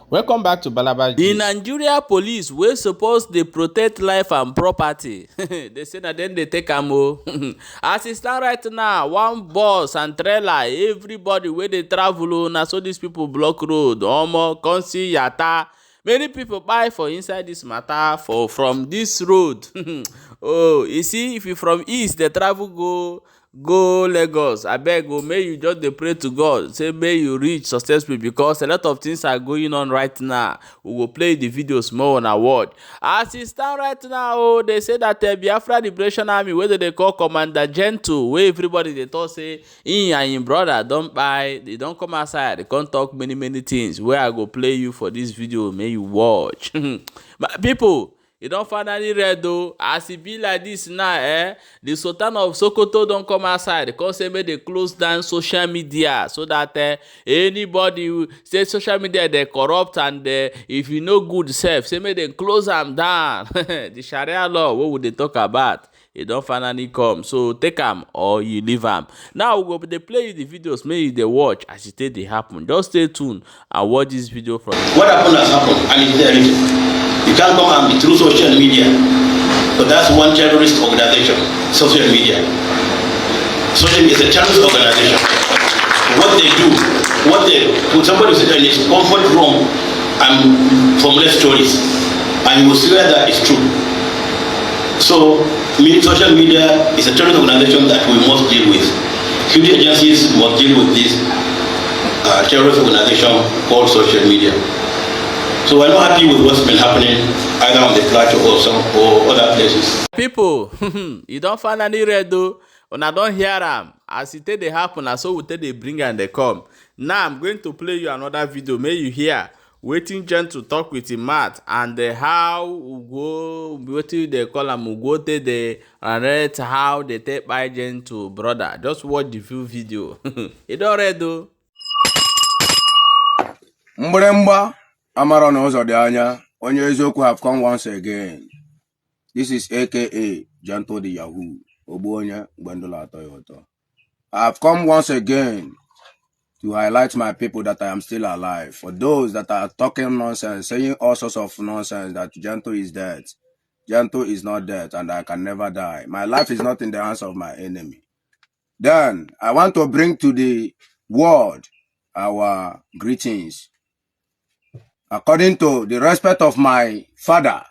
Welcome back to Balaba. The Nigeria police wey suppose dey protect life and property they say na dem dey take am o. As e stand right now, one bus and trailer, everybody wey dey travel o, na so these people block road. Omo, come see yata. Many people kpai for inside this matter from this road. Oh, you see, if you from east dey travel go Lagos, abeg o, make you just dey pray to God say make you reach successfully, because a lot of things are going on right now. We go play the videos more on our word. As e stand right now o, they say that Biafra Liberation Army wey dem dey call Commander Gentle, wey everybody dey talk say him and him brother don kpai, they don come outside, they come talk many things wey I go play you for this video, make you watch. My people, e don finally red o. As e be like this now, the Sultan of Sokoto don come outside come say make they close down social media, so that anybody say social media dey corrupt, and if you no good sef, say make dem close am down. The Sharia law wey we dey talk about, e don finally come, so take am or you leave am. Now we go dey play you the videos, make you dey watch as e take dey happen. Just stay tuned and watch this video from what happened has happened, and it's there written. You can't come and be through social media, but that's one terrorist organization. Social media. Social media is a terrorist organization. What they do, when somebody sits in his comfort room and formulate stories, and you will swear that it's true. So, social media is a terrorist organization that we must deal with. Security agencies must deal with this terrorist organization called social media. So we're not happy with what's been happening either on the plateau or other places. People, you don finally read though. Una don hear am. As it take dey happen, na so we take dey bring and they come. Now I'm going to play you another video. May you hear wetin Gentle talk with him mouth, and how wetin they call am, go take dey narrate how they take by Gentle brother. Just watch the full video. You don read though. Mbremba Amara n'ụzọ dị anya, onye eziokwu have come once again. This is aka Gentle the Yahoo. Ogbu onye gbendula atọ ya ụtọ. I have come once again to highlight my people that I am still alive. For those that are talking nonsense, saying all sorts of nonsense that Gentle is dead. Gentle is not dead, and I can never die. My life is not in the hands of my enemy. Then I want to bring to the world our greetings. According to the respect of my father,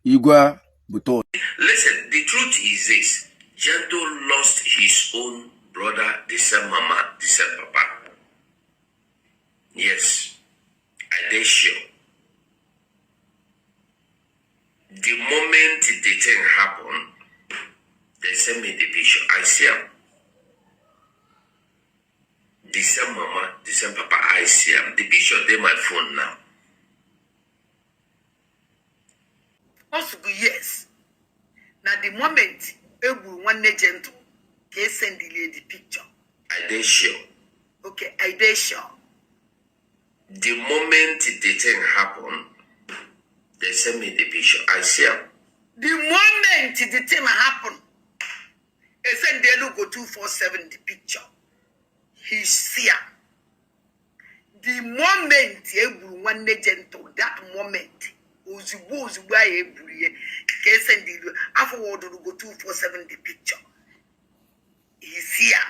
Igwe Buto. Listen, the truth is this. Gentle lost his own brother, the same mama, the same papa. Yes, I dey sure. The moment the thing happened, they send me the picture. I see him. The same mama, the same papa, I see him. The picture dey my phone now. Also, yes. Now the moment one Gentle can send the picture. I dey sure. Okay, I dey sure. The moment the thing happened, they send me the picture. I see him. The moment the thing happened, they send the logo 247 the picture. He's see him. The moment one Gentle, that moment, ozugbo I can send the afterward to go 247 the picture. He's here.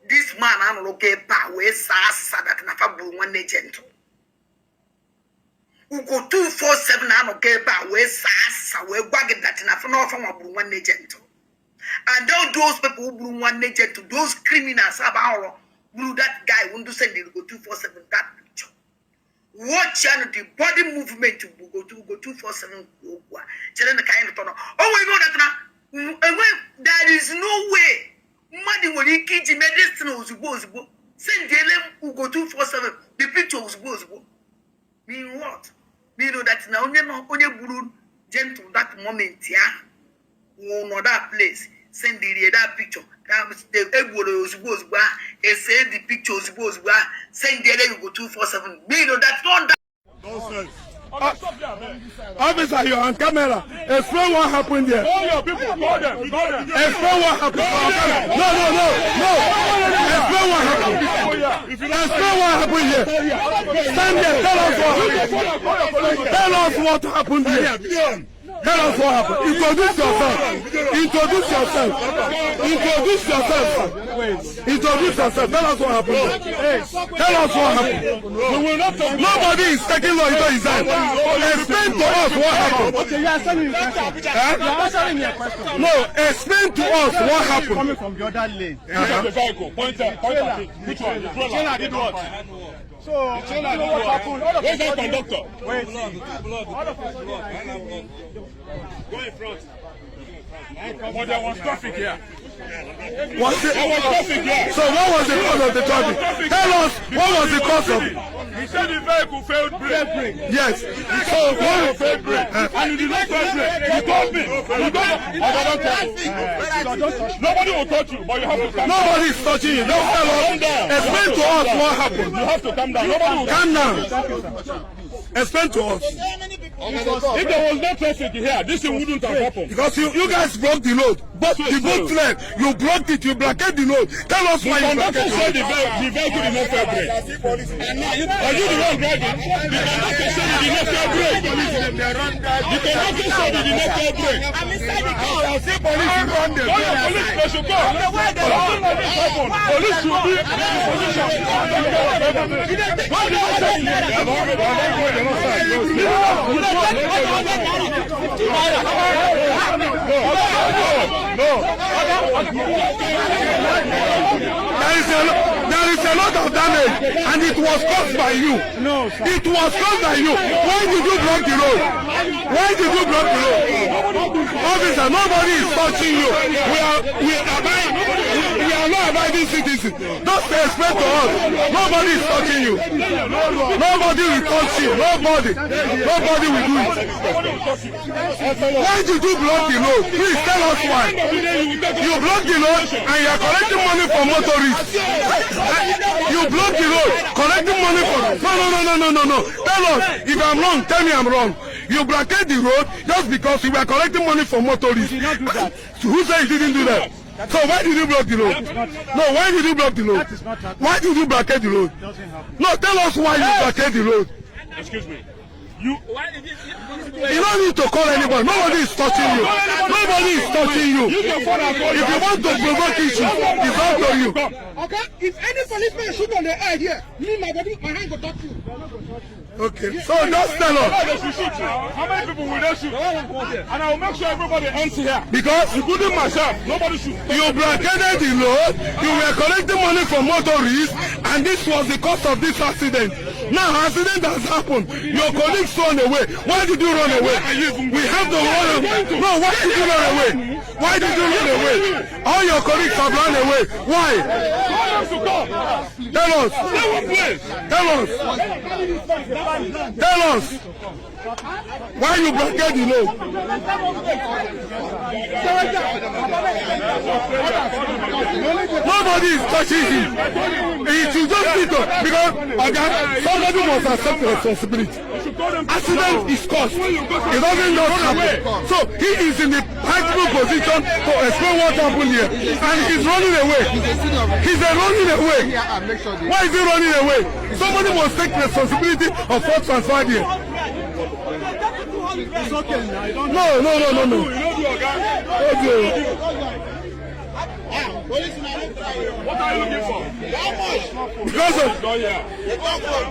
This man I'm looking power sa that nafa bu one Gentle. We go 247 I'm okay power sa we gwag that nafa no from bu one Gentle. And those people who blew one Gentle, those criminals about blew that guy who send it go 247 that picture. Watch and the body movement to go 247 go. Children the kind of tunnel. Oh, we know that now. There is no way. Money when he kids medicine was supposed. Send the who go 247. The picture was supposed. Mean what? Me know that now only blue Gentle that moment, yeah. No that place. Send the that picture. The everybody was supposed to say the picture was supposed to send the you go 247. Me know that's not that. Nonsense. Officer, you're on camera. Explain what happened there. All your people, call them. Explain what happened. No. Explain what happened. Explain what happened here. Stand there. Tell us what happened. Tell us what happened here. Tell us what happened. Introduce yourself. Introduce yourself. Introduce yourself. Introduce yourself. Tell us what happened. Tell us what happened. We will not talk. Nobody is taking law into his hand. Explain to us what happened. Okay, you are answering your question. You are answering your question. No, explain to us what happened. Coming from the other lane. The vehicle. Point at it. Which one? The trailer did what? So, you know what happened? Where's that conductor? Wait. Go in front. But there was traffic here. There was traffic here. So what was the cause of the traffic? Tell us what was the cause of it. He said the vehicle failed brake. Yes. So what failed brake. And you did not fail brake. You told me. You told me. I don't touch you. Nobody will touch you, but you have to calm down. Nobody is touching you. Don't tell us. Explain to us what happened. You have to calm down. Nobody will calm down. Explain to us. If there was no traffic here, this thing wouldn't have happened. Because you guys broke the road. But the boat left. You blocked it. You blockaded the road. Tell us why you blockaded the road. The vehicle did not fail brake. Are you the one driving? The conductor said he did not fail brake. The conductor said he did not fail brake. I'm inside the car. I see police run there. Police, they should go. Police should be in position. There is a lot of damage, and it was caused by you. No, sir. It was caused by you. Why did you block the road? Why did you block the road? Officer, nobody is touching you. We are not abiding citizens. Just explain to us. Nobody is touching you. Nobody will touch you. Nobody will do it. Why did you block the road? Please tell us why. You blocked the road and you are collecting money from motorists. You blocked the road, collecting money from. No. Tell us if I'm wrong. Tell me I'm wrong. You blockaded the road just because you were collecting money from motorists. You did not do that. Who said you didn't do that? So why did you block the road? No, why did you block the road? That is not happening. Why did you blockade the road? It doesn't happen. No, tell us why you blockade the road. Excuse me. You don't need to call anybody. Nobody is touching you. Nobody is touching you. If you want to provoke issues, it's up to you. Okay? If any policeman shoot on the air here, my hand will touch you. Okay, so just tell us. How many people will they shoot? And I will make sure everybody ends here. Because including myself, nobody shoot. You blockaded the road, you were collecting money from motorists, and this was the cause of this accident. Now, accident has happened. Your colleagues run away. Why did you run away? We have to run away. No, why did you run away? Why did you run away? All your colleagues have run away. Why? Tell us. Tell us. Tell us. Why you blockade the road? Nobody is touching him. It is just little because somebody must accept the responsibility. Accident is caused. It doesn't just happen. So he is in the practical position to explain what happened here, and he's running away. He's running away. Why is he running away? Somebody must take responsibility of what transpired here. It's okay now. I don't No. Okay. What are you looking for? Because of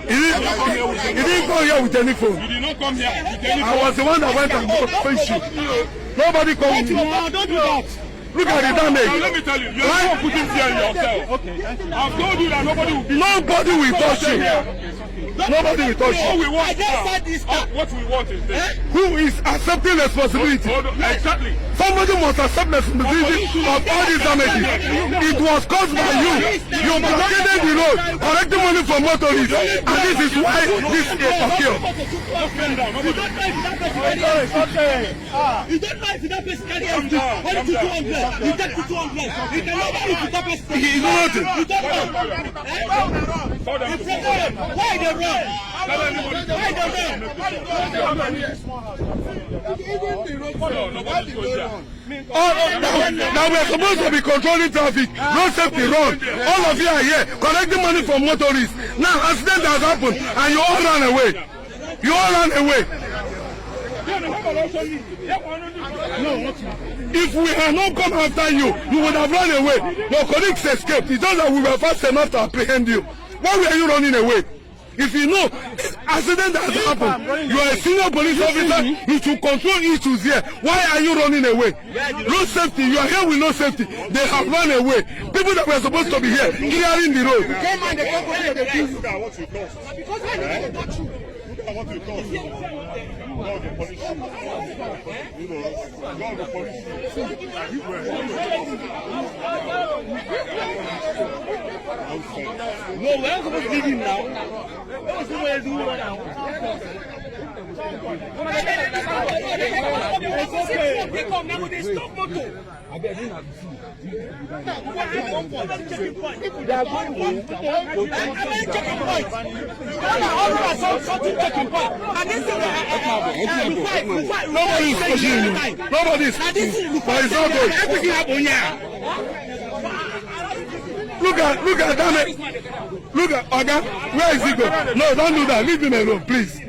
he didn't come here with any phone. You did not come here with any phone. I was the one that went and faced you. Nobody called me. No, don't do that. Look at the damage. Now let me tell you, you're not putting fear in yourself. Okay. I've told you that nobody will be. Nobody will touch you. Nobody will touch All we you. want what we want is this. Who is accepting responsibility? Hold on. Exactly. Somebody must accept responsibility of all these damages. It was caused by you. You blockaded the road, collecting money from motorists, and this is why this occurred. Okay. You don't know if that person carry everything. Only to 200. You take to 200. You can never use that person. He is nothing. You don't know. Why they run? Now we're supposed to be controlling traffic. No safety road. All of you are here collecting money from motorists. Now accident has happened and you all run away. You all run away. If we had not come after you, you would have run away. Your colleagues escaped. It's just that we were fast enough to apprehend you. Why were you running away? If you know accident has happened, you are a senior police officer, you should control issues here. Why are you running away? No safety. You are here with no safety. They have run away. People that were supposed to be here clearing the road. I want to talk. God, the police. You know, God, the police. No, we're not supposed to leave him now. What's the way to do it now? They come now, they stop motor. They are going Nobody is pushing you. Nobody is pushing. But it's not good. Everything happened here. Look at that. Look at Oga. Where is he going? No, don't do that. Leave him alone, please.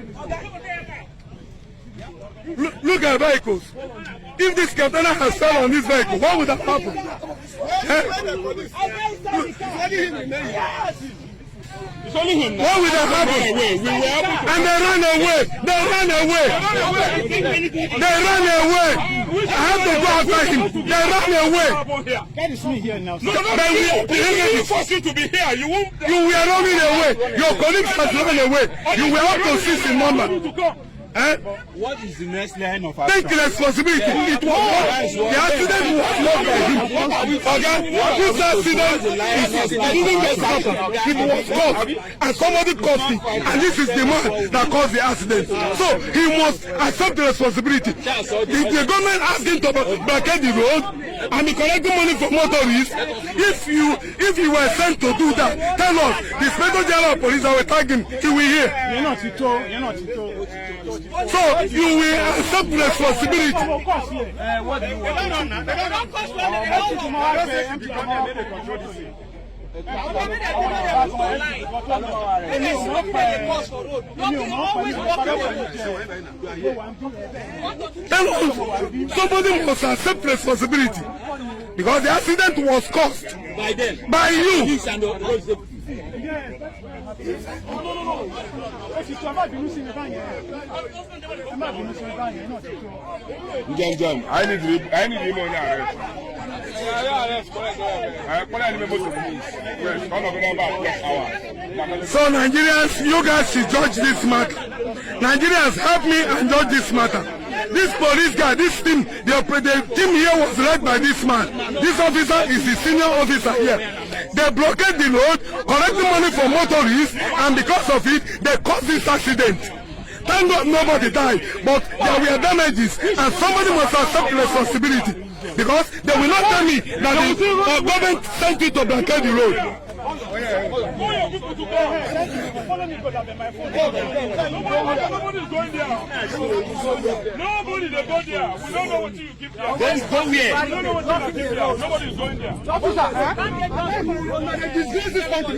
Look at vehicles. If this container has fell on this vehicle, what would have happened? It's only him. What would have happened? And they ran away. They ran away. They ran away. I have to go after him. They ran away. That is me here now. We forced you to be here. You were running away. Your colleagues had run away. You were up to 6 in number. Eh? What is the next line of action? Take responsibility. It was the accident was not by him. Okay? This accident didn't just happen. It was caused. And somebody caused it. And this is the man that caused the accident. So he must accept the responsibility. If the government asked him to blockade the road and be collecting money from motorists, if you were sent to do that, tell us, the Inspector General of Police that were tagging, he will hear. You're not Tito. So you will accept responsibility. What do you want? Somebody must accept responsibility because the accident was caused by you. I need him on arrest. So Nigerians, you guys should judge this matter. Nigerians, help me and judge this matter. This police guy, this team, the team here was led by this man. This officer is the senior officer here. They blockade the road, collecting money from motorists, and because of it, they caused this accident. Thank God nobody died, but there were damages, and somebody must accept responsibility. Because they will not tell me that the government sent you to blockade the road. Nobody's going there. Nobody they go there. We don't know what you keep there. Then go where? We don't know what you keep there. Nobody's going there. They disgrace this country.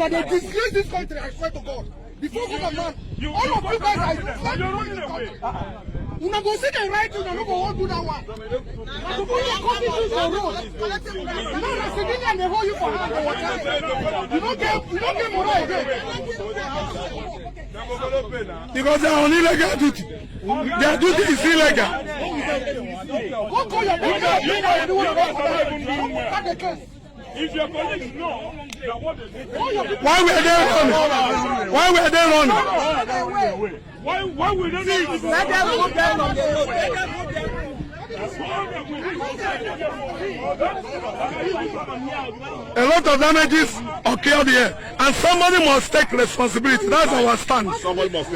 They disgrace this country, I swear to God. Before government, all of you guys are running away. You go see the right thing, you no go do that one. You put your coffee on the road. Now the civilian they hold you for hand or whatever. You don't get more again. Because they are on illegal duty. Their duty is illegal. Go call your people. If your colleagues know that what they do, Why were they running? Why were they running? why will they not Let them move them on the road. A lot of damages occurred here, and somebody must take responsibility. That's our stand. Somebody must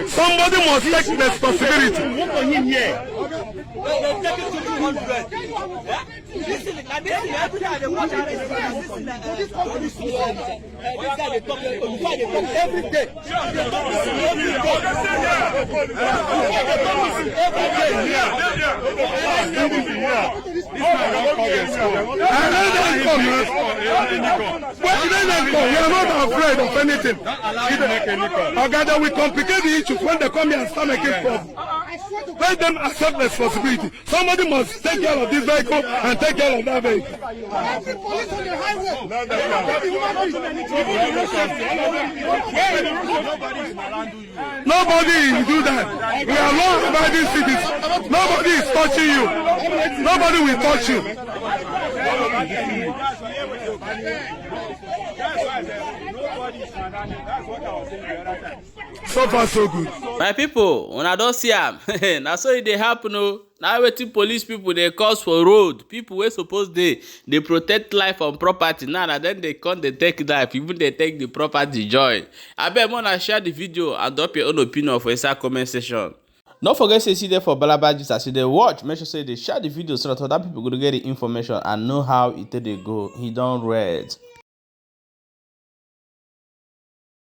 take responsibility. We are not afraid of anything. Agada, we complicate the issues when they come here and start making problems. Let them accept responsibility. Somebody must take care of this vehicle and take care of that vehicle. Nobody will do that. We are law-abiding citizens. Nobody is touching you. Nobody will touch you. So far so good. My people, when I don't see am, now so it dey happen o. Now wetin police people they cause for road. People wey suppose they protect life and property. Now then they come they take life, even they take the property joy. Abeg wanna share the video and drop your own opinion for inside comment section. Don't forget to see there for Balabajis as you dey watch. Make sure say they share the video so that other people go get the information and know how it dey go. He don't read.